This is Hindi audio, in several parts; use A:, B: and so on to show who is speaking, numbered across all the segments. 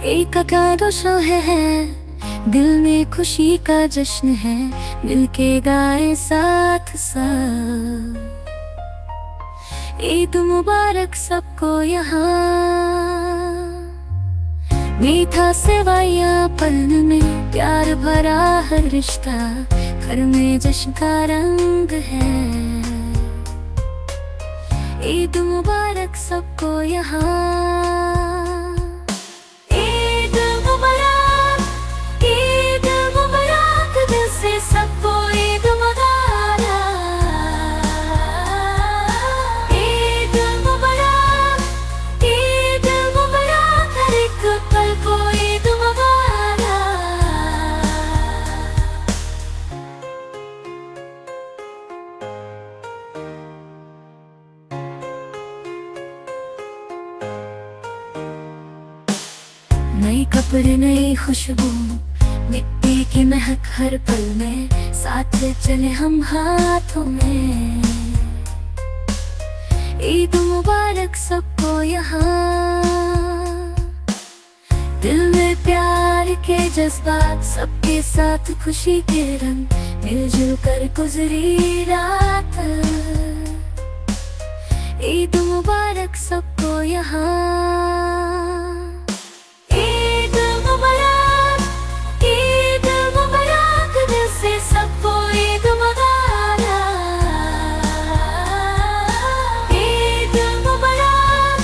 A: एक अकादो है, दिल में खुशी का जश्न है, मिलके गाए साथ साथ। ईद मुबारक सबको यहाँ, मीठा सेवैया पल में, प्यार भरा हर रिश्ता, घर में जश्न का रंग है। ईद मुबारक सबको यहाँ। सबको ईद मुबारक, ईद मुबारक, ईद मुबारक, हर एक पल को ईद मुबारक। नए कपड़े नई खुशबू, मिट्टी की महक हर पल में, साथ चले हम हाथों में। ईद मुबारक सबको यहाँ, दिल में प्यार के जज्बात, सबके साथ खुशी के रंग, मिलजुल कर गुजरी रात। ईद मुबारक सबको यहाँ। सबको ईद मुबारक, ईद मुबारक,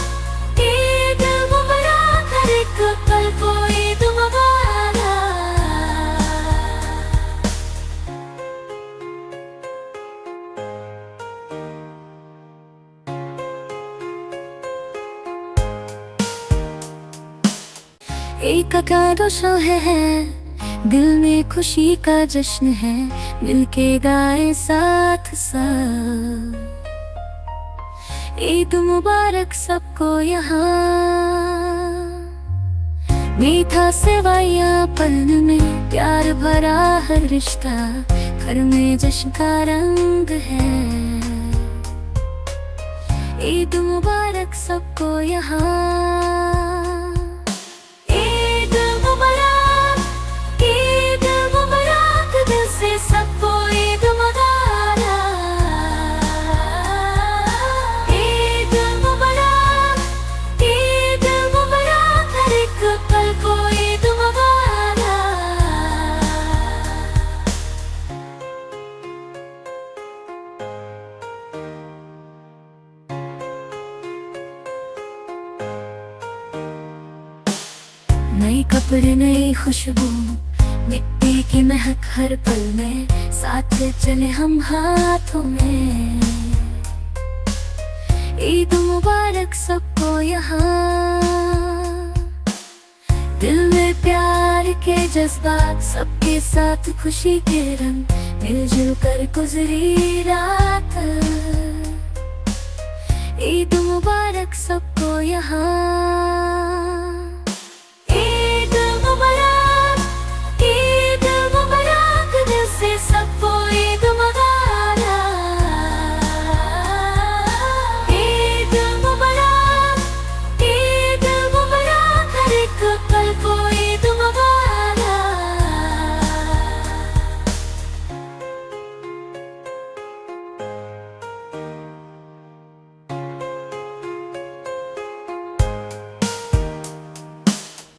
A: ईद मुबारक, हर एक पल को ईद मुबारक। एक अकादो है, दिल में खुशी का जश्न है, मिलके गाए साथ साथ। ईद मुबारक सबको यहाँ, मीठा सेवैया पल में, प्यार भरा हर रिश्ता, घर में जश्न का रंग है। ईद मुबारक सबको यहाँ। सबको ईद मुबारक, ईद मुबारक, ईद मुबारक, हर एक पल को ईद मुबारक। नए कपड़े नई खुशबू, मिट्टी की महक हर पल में, साथ चले हम हाथों में। ईद मुबारक सबको यहाँ, दिल में प्यार के जज्बात, सबके साथ खुशी के रंग, मिलजुल कर गुजरी रात। ईद मुबारक सबको यहाँ।